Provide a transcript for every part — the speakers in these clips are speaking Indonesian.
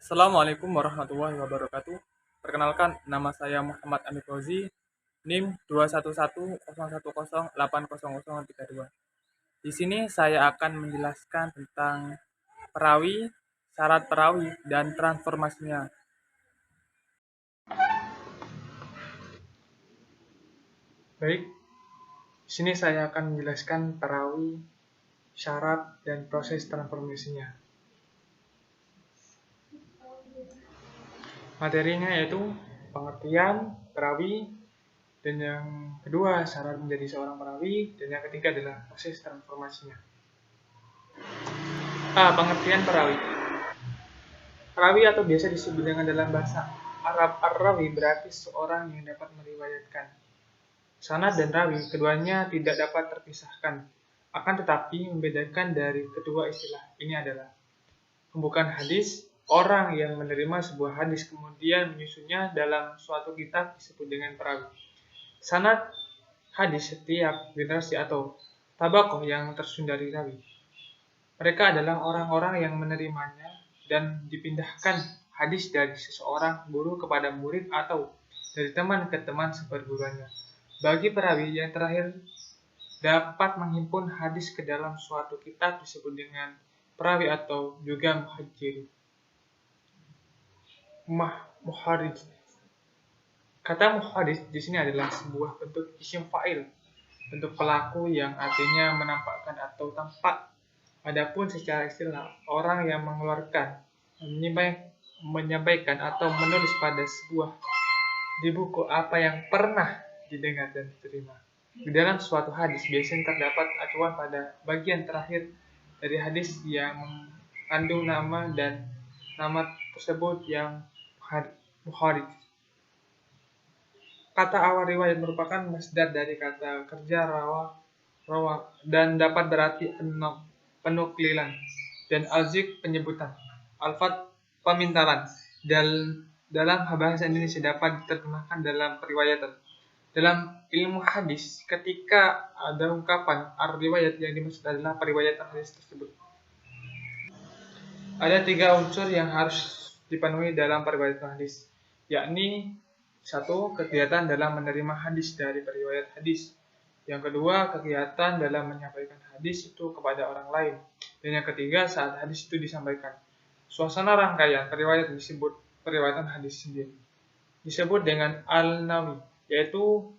Assalamualaikum warahmatullahi wabarakatuh. Perkenalkan, nama saya Muhammad Amir Fauzi, NIM 21101080032. Di sini saya akan menjelaskan tentang perawi, syarat perawi, dan transformasinya. Baik, di sini saya akan menjelaskan perawi, syarat, dan proses transformasinya. Materinya yaitu pengertian perawi, dan yang kedua syarat menjadi seorang perawi, dan yang ketiga adalah proses transformasinya. Pengertian perawi. Perawi atau biasa disebut dengan dalam bahasa Arab ar-rawi berarti seorang yang dapat meriwayatkan. Sanad dan rawi keduanya tidak dapat terpisahkan. Akan tetapi membedakan dari kedua istilah ini adalah pembukaan hadis, orang yang menerima sebuah hadis kemudian menyusunnya dalam suatu kitab disebut dengan perawi. Sanad hadis setiap generasi atau tabaqoh yang tersusun dari rawi. Mereka adalah orang-orang yang menerimanya dan dipindahkan hadis dari seseorang guru kepada murid atau dari teman ke teman seperguruannya. Bagi perawi yang terakhir dapat menghimpun hadis ke dalam suatu kitab disebut dengan perawi atau juga muhajir. Muharrij. Kata muharrij di sini adalah sebuah bentuk isim fa'il, bentuk pelaku yang artinya menampakkan atau tampak. Adapun secara istilah, orang yang mengeluarkan, menyampaikan atau menulis pada sebuah di buku apa yang pernah didengar dan diterima. Di dalam suatu hadis biasanya terdapat acuan pada bagian terakhir dari hadis yang mengandung nama dan nama tersebut yang muharrij. Kata awal riwayat merupakan masdar dari kata kerja rawa dan dapat berarti penuklilan dan alzik penyebutan, alfat pemintalan. Dalam bahasa Indonesia dapat diterjemahkan dalam periwayatan. Dalam ilmu hadis, ketika ada ungkapan ar-riwayat yang dimaksud adalah periwayatan hadis tersebut. Ada 3 unsur yang harus dipenuhi dalam periwayatan hadis, yakni 1. Kegiatan dalam menerima hadis dari periwayat hadis. Yang kedua, kegiatan dalam menyampaikan hadis itu kepada orang lain. Dan yang ketiga, saat hadis itu disampaikan. Suasana rangkaian periwayat disebut periwayatan hadis sendiri. Disebut dengan al-nawi, yaitu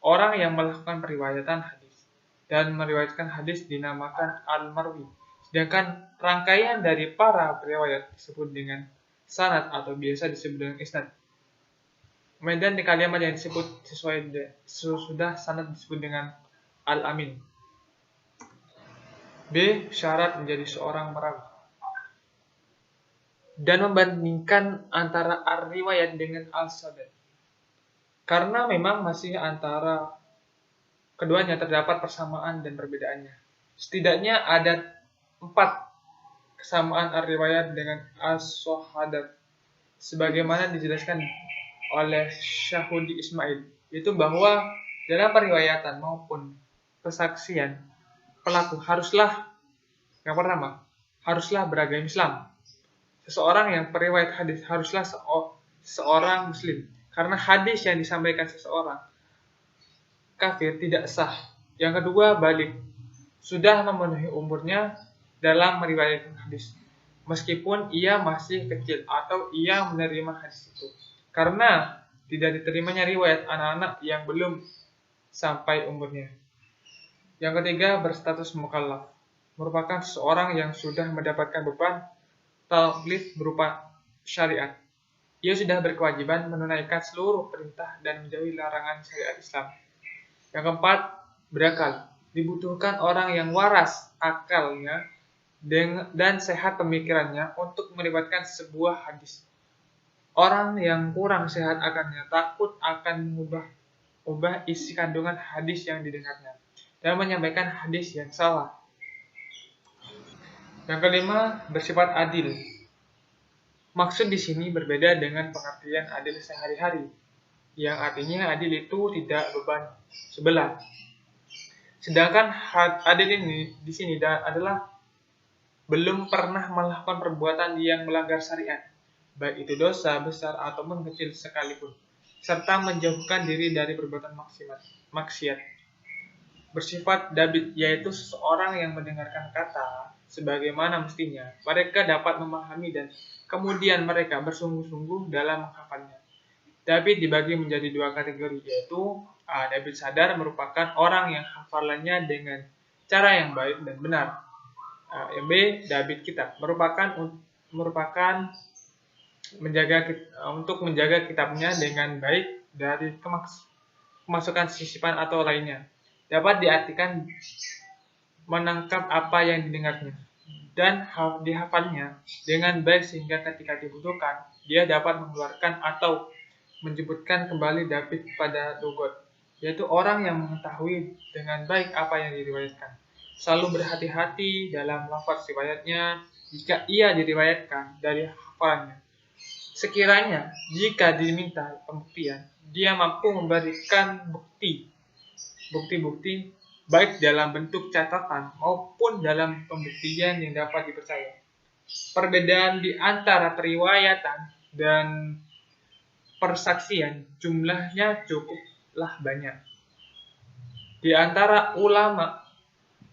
orang yang melakukan periwayatan hadis. Dan meriwayatkan hadis dinamakan al-marwi. Sedangkan rangkaian dari para periwayat disebut dengan sanad atau biasa disebut dengan isnad. Kemudian di kalimat yang disebut sesudah sanad disebut dengan al-amin. B. Syarat menjadi seorang perawi. Dan membandingkan antara ar-riwayat dengan al-sadad. Karena memang masih antara keduanya terdapat persamaan dan perbedaannya. Setidaknya ada 4 kesamaan ar-riwayat dengan as-sahadat. Sebagaimana dijelaskan oleh Syahudi Ismail, yaitu bahwa dalam periwayatan maupun kesaksian pelaku yang pertama haruslah beragama Islam. Seseorang yang periwayat hadis haruslah seorang muslim, karena hadis yang disampaikan seseorang kafir tidak sah. Yang kedua, balik, sudah memenuhi umurnya dalam meriwayatkan hadis, meskipun ia masih kecil atau ia menerima hadis itu, karena tidak diterimanya riwayat anak-anak yang belum sampai umurnya. Yang ketiga, berstatus mukallaf, merupakan seseorang yang sudah mendapatkan beban taklif berupa syariat. Ia sudah berkewajiban menunaikan seluruh perintah dan menjauhi larangan syariat Islam. Yang keempat, berakal, dibutuhkan orang yang waras akalnya dan sehat pemikirannya untuk meriwayatkan sebuah hadis. Orang yang kurang sehat akalnya takut akan mengubah isi kandungan hadis yang didengarnya dan menyampaikan hadis yang salah. Yang kelima, bersifat adil. Maksud di sini berbeda dengan pengertian adil sehari-hari, yang artinya adil itu tidak beban sebelah. Sedangkan adil ini di sini adalah belum pernah melakukan perbuatan yang melanggar syariat baik itu dosa besar ataupun kecil sekalipun, serta menjauhkan diri dari perbuatan maksiat. Bersifat David, yaitu seseorang yang mendengarkan kata sebagaimana mestinya. Mereka dapat memahami dan kemudian mereka bersungguh-sungguh dalam menghafalnya. David dibagi menjadi dua kategori, yaitu A. David sadar merupakan orang yang hafalannya dengan cara yang baik dan benar. Yang B. David kitab merupakan untuk menjaga kitabnya dengan baik dari kemasukan sisipan atau lainnya. Dapat diartikan menangkap apa yang didengarnya dan dihafalnya dengan baik sehingga ketika dibutuhkan dia dapat mengeluarkan atau menyebutkan kembali David pada Dogot, yaitu orang yang mengetahui dengan baik apa yang diriwayatkan, selalu berhati-hati dalam lafaz riwayatnya jika ia diriwayatkan dari hafalannya. Sekiranya jika diminta pembuktian, dia mampu memberikan bukti-bukti baik dalam bentuk catatan maupun dalam pembuktian yang dapat dipercaya. Perbedaan di antara periwayatan dan persaksian jumlahnya cukuplah banyak. Di antara ulama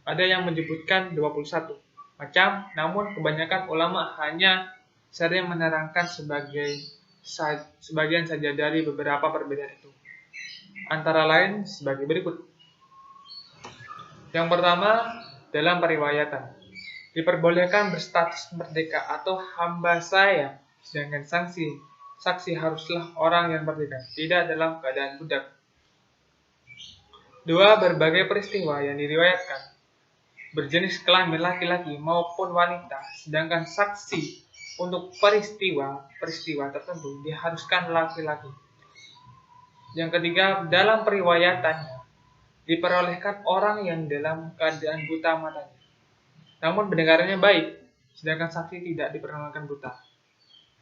ada yang menyebutkan 21 macam, namun kebanyakan ulama hanya sering menerangkan sebagian saja dari beberapa perbedaan itu. Antara lain sebagai berikut. Yang pertama, dalam periwayatan diperbolehkan berstatus merdeka atau hamba saya, sedangkan saksi haruslah orang yang merdeka, tidak dalam keadaan budak. 2. Berbagai peristiwa yang diriwayatkan berjenis kelamin laki-laki maupun wanita, sedangkan saksi untuk peristiwa tertentu diharuskan laki-laki. Yang ketiga, dalam periwayatannya diperolehkan orang yang dalam keadaan buta matanya, namun pendengarannya baik, sedangkan saksi tidak diperkenankan buta.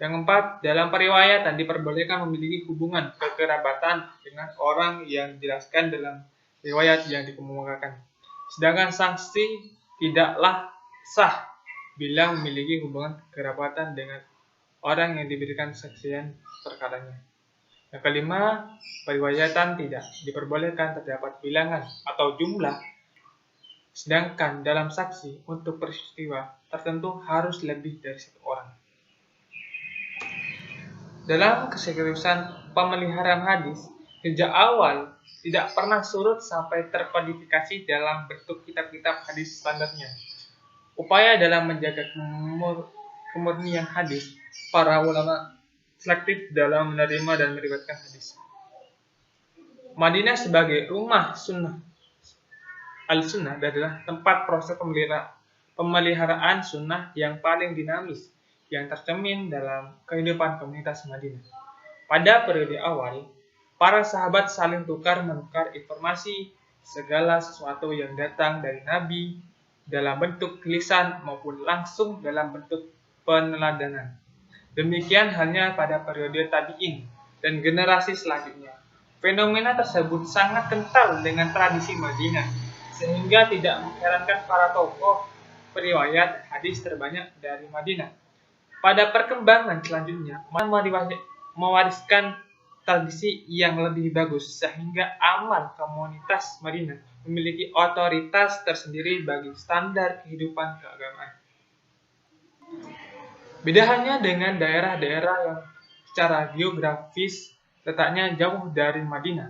Yang keempat, dalam periwayatan diperbolehkan memiliki hubungan kekerabatan dengan orang yang dijelaskan dalam riwayat yang dikemukakan, sedangkan saksi tidaklah sah bila memiliki hubungan kekerabatan dengan orang yang diberikan kesaksian perkaranya. Yang kelima, periwayatan tidak diperbolehkan terdapat bilangan atau jumlah, sedangkan dalam saksi untuk peristiwa tertentu harus lebih dari satu orang. Dalam keseriusan pemeliharaan hadis, sejak awal tidak pernah surut sampai terkodifikasi dalam bentuk kitab-kitab hadis standarnya. Upaya dalam menjaga kemurnian hadis, para ulama selektif dalam menerima dan meriwayatkan hadis. Madinah sebagai rumah sunnah al-sunnah adalah tempat proses pemeliharaan sunnah yang paling dinamis yang tercermin dalam kehidupan komunitas Madinah. Pada periode awal, para sahabat saling tukar-menukar informasi segala sesuatu yang datang dari Nabi dalam bentuk lisan maupun langsung dalam bentuk peneladanan. Demikian halnya pada periode tabi'in dan generasi selanjutnya. Fenomena tersebut sangat kental dengan tradisi Madinah, sehingga tidak mengherankan para tokoh periwayat hadis terbanyak dari Madinah. Pada perkembangan selanjutnya, mewariskan tradisi yang lebih bagus, sehingga amal komunitas Madinah memiliki otoritas tersendiri bagi standar kehidupan keagamaan. Beda halnya dengan daerah-daerah yang secara geografis letaknya jauh dari Madinah.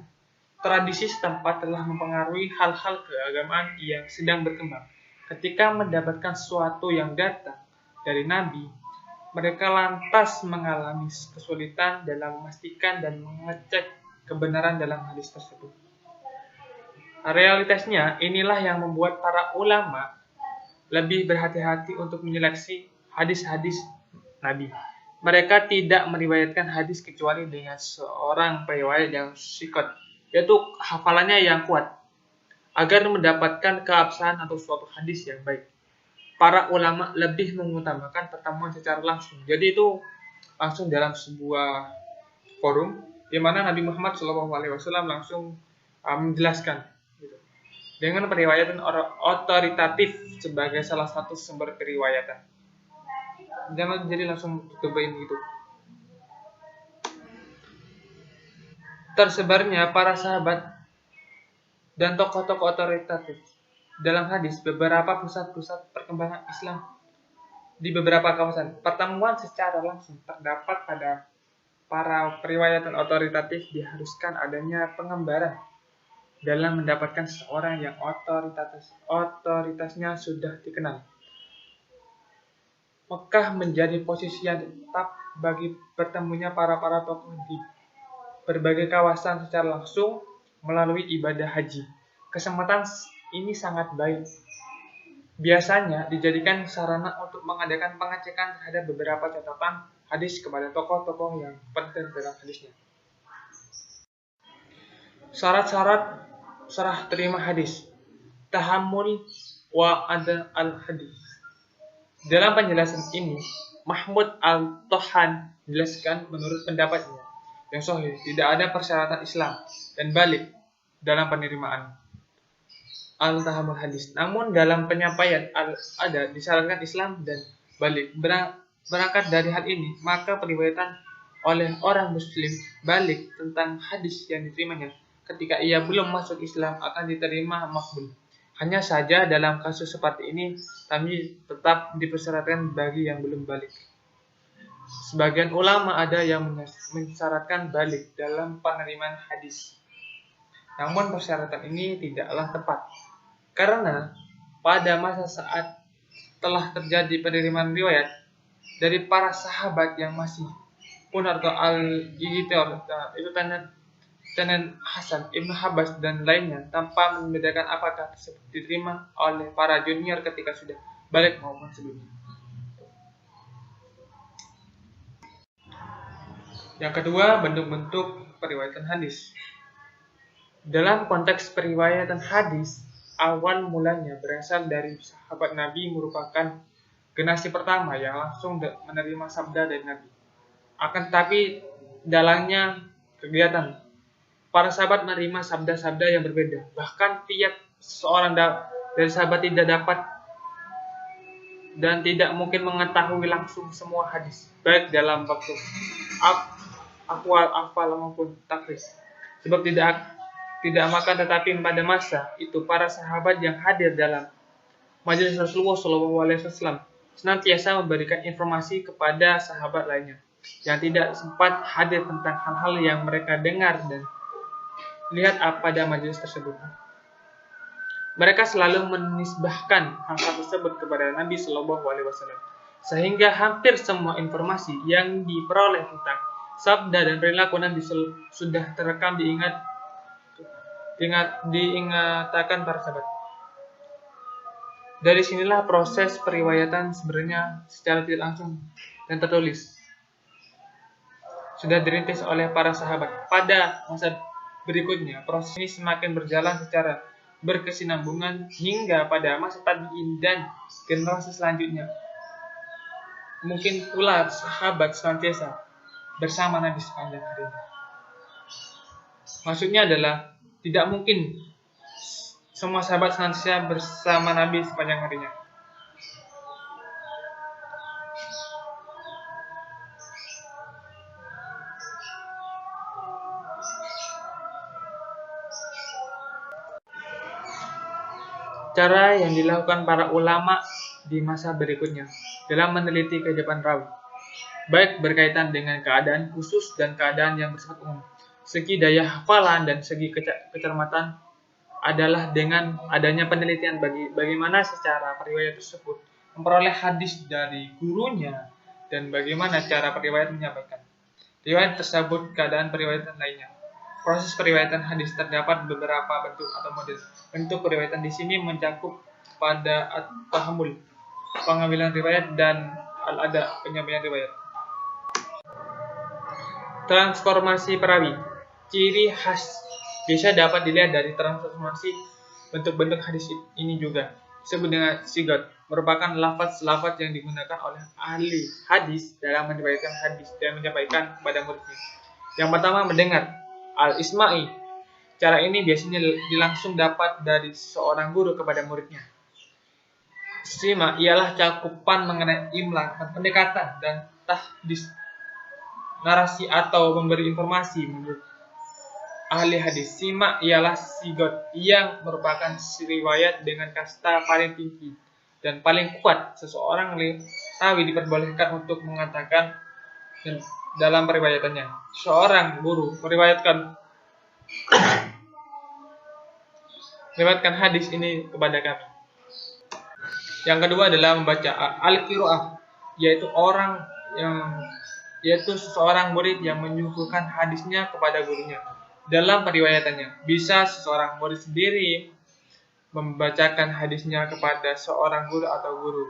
Tradisi setempat telah mempengaruhi hal-hal keagamaan yang sedang berkembang. Ketika mendapatkan sesuatu yang datang dari Nabi, mereka lantas mengalami kesulitan dalam memastikan dan mengecek kebenaran dalam hadis tersebut. Realitasnya, inilah yang membuat para ulama lebih berhati-hati untuk menyeleksi hadis-hadis Nabi. Mereka tidak meriwayatkan hadis kecuali dengan seorang periwayat yang sikot, yaitu hafalannya yang kuat, agar mendapatkan keabsahan atau suatu hadis yang baik. Para ulama lebih mengutamakan pertemuan secara langsung. Jadi itu langsung dalam sebuah forum di mana Nabi Muhammad SAW langsung menjelaskan gitu, dengan periwayatan otoritatif sebagai salah satu sumber periwayatan. Jangan jadi langsung cobain gitu. tersebarnya para sahabat dan tokoh-tokoh otoritatif dalam hadis beberapa pusat-pusat perkembangan Islam di beberapa kawasan. Pertemuan secara langsung terdapat pada para periwayatan otoritatif diharuskan adanya pengembaraan dalam mendapatkan seseorang yang otoritasnya sudah dikenal. Mekah menjadi posisi yang tetap bagi bertemunya para tokoh di berbagai kawasan secara langsung melalui ibadah haji. Kesempatan ini sangat baik. Biasanya dijadikan sarana untuk mengadakan pengecekan terhadap beberapa catatan hadis kepada tokoh-tokoh yang penting dalam hadisnya. Syarat-syarat serah terima hadis. Tahammul wa ada al-hadis. Dalam penjelasan ini, Mahmud al-Tohan menjelaskan menurut pendapatnya yang sahih tidak ada persyaratan Islam dan balik dalam penerimaan al-tahammul hadis. Namun dalam penyampaian ada disyaratkan Islam dan balik. Berangkat dari hal ini, maka periwayatan oleh orang muslim balik tentang hadis yang diterimanya ketika ia belum masuk Islam akan diterima makbul. Hanya saja dalam kasus seperti ini, kami tetap dipersyaratkan bagi yang belum balik. Sebagian ulama ada yang mensyaratkan balik dalam penerimaan hadis. Namun persyaratan ini tidaklah tepat. Karena pada masa saat telah terjadi penerimaan riwayat dari para sahabat yang masih punar atau al-ijtihad, itu Tanan Hasan, Ibnu Abbas dan lainnya tanpa membedakan apakah tersebut diterima oleh para junior ketika sudah balik maupun sebelumnya. Yang kedua, bentuk-bentuk periwayatan hadis. Dalam konteks periwayatan hadis, awal mulanya berasal dari sahabat Nabi merupakan generasi pertama yang langsung menerima sabda dari Nabi. Akan tetapi dalangnya kegiatan para sahabat menerima sabda-sabda yang berbeda. Bahkan tiap seorang dari sahabat tidak dapat dan tidak mungkin mengetahui langsung semua hadis, baik dalam waktu akwal maupun takrif. Sebab tidak makan, tetapi pada masa itu para sahabat yang hadir dalam majelis Rasulullah SAW senantiasa memberikan informasi kepada sahabat lainnya yang tidak sempat hadir tentang hal-hal yang mereka dengar dan lihat pada majelis tersebut. Mereka selalu menisbahkan hal-hal tersebut kepada Nabi Shallallahu Alaihi Wasallam, sehingga hampir semua informasi yang diperoleh tentang sabda dan perilaku Nabi sudah terekam diingatakan para sahabat. Dari sinilah proses periwayatan sebenarnya secara tidak langsung dan tertulis sudah dirintis oleh para sahabat. Pada masa berikutnya, proses ini semakin berjalan secara berkesinambungan hingga pada masa tabi'in dan generasi selanjutnya. Mungkin pula sahabat senantiasa bersama Nabi sepanjang harinya. Maksudnya adalah tidak mungkin semua sahabat senantiasa bersama Nabi sepanjang harinya. Cara yang dilakukan para ulama di masa berikutnya dalam meneliti kehidupan rawi, baik berkaitan dengan keadaan khusus dan keadaan yang bersifat umum. Segi daya hafalan dan segi kecermatan adalah dengan adanya penelitian bagaimana secara periwayat tersebut memperoleh hadis dari gurunya dan bagaimana cara periwayat menyampaikan riwayat tersebut keadaan periwayatan lainnya. Proses periwayatan hadis terdapat beberapa bentuk atau model. Bentuk periwayatan di sini mencakup pada at-tahammul, pengambilan riwayat, dan al-ada, penyampaian riwayat. Transformasi perawi. Ciri khas bisa dapat dilihat dari transformasi bentuk-bentuk hadis ini juga. Disebut dengan sigot, merupakan lafaz-lafaz yang digunakan oleh ahli hadis dalam meriwayatkan hadis dan menyampaikan kepada muridnya. Yang pertama, mendengar. Al-Isma'i. Cara ini biasanya langsung dapat dari seorang guru kepada muridnya. Sima ialah cakupan mengenai imla, pendekatan, dan tahdis, narasi atau memberi informasi ahli hadis. Simak ialah sigot yang merupakan riwayat dengan kasta paling tinggi dan paling kuat. Seseorang rawi diperbolehkan untuk mengatakan dalam periwayatannya, seorang guru meriwayatkan hadis ini kepada kami. Yang kedua adalah membaca al-qiraah, yaitu seseorang murid yang menyuguhkan hadisnya kepada gurunya dalam periwayatannya. Bisa seseorang murid sendiri membacakan hadisnya kepada seorang guru atau guru.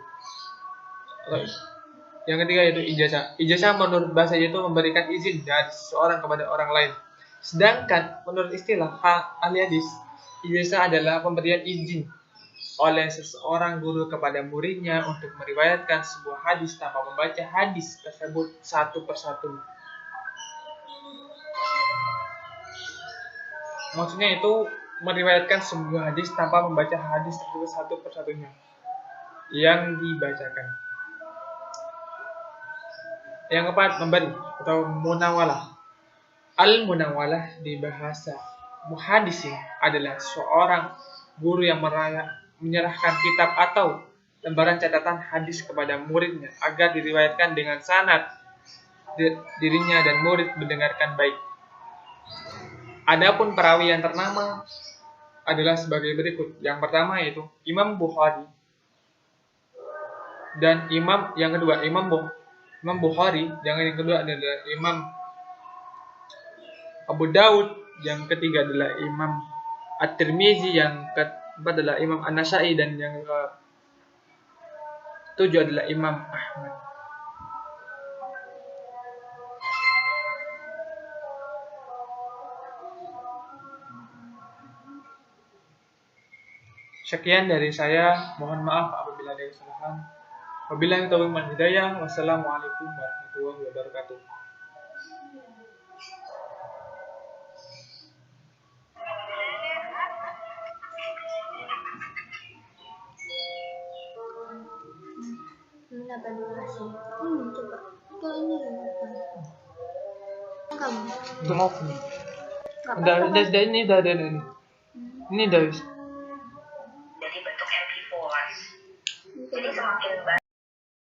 Yang ketiga yaitu ijazah. Ijazah menurut bahasa itu memberikan izin dari seseorang kepada orang lain. Sedangkan menurut istilah ahli hadis, ijazah adalah pemberian izin oleh seseorang guru kepada muridnya untuk meriwayatkan sebuah hadis tanpa membaca hadis tersebut satu persatu. Maksudnya itu meriwayatkan sebuah hadis tanpa membaca hadis tersebut satu persatunya yang dibacakan. Yang keempat, memberi atau munawalah. Al-munawalah di bahasa muhadisin adalah seorang guru yang menyerahkan kitab atau lembaran catatan hadis kepada muridnya agar diriwayatkan dengan sanad dirinya dan murid mendengarkan baik. Adapun perawi yang ternama adalah sebagai berikut. Yang pertama yaitu Imam Bukhari, dan yang kedua Imam Bukhari, yang kedua adalah Imam Abu Daud, yang ketiga adalah Imam At-Tirmizi, yang keempat adalah Imam An-Nasa'i, dan yang ketujuh adalah Imam Ahmad. Sekian dari saya, mohon maaf apabila ada kesalahan. Wabillahi taufiq wal hidayah. Wassalamualaikum warahmatullahi wabarakatuh. Coba. Kok ini kamu? Udah off nih. Udah ini. Ini udah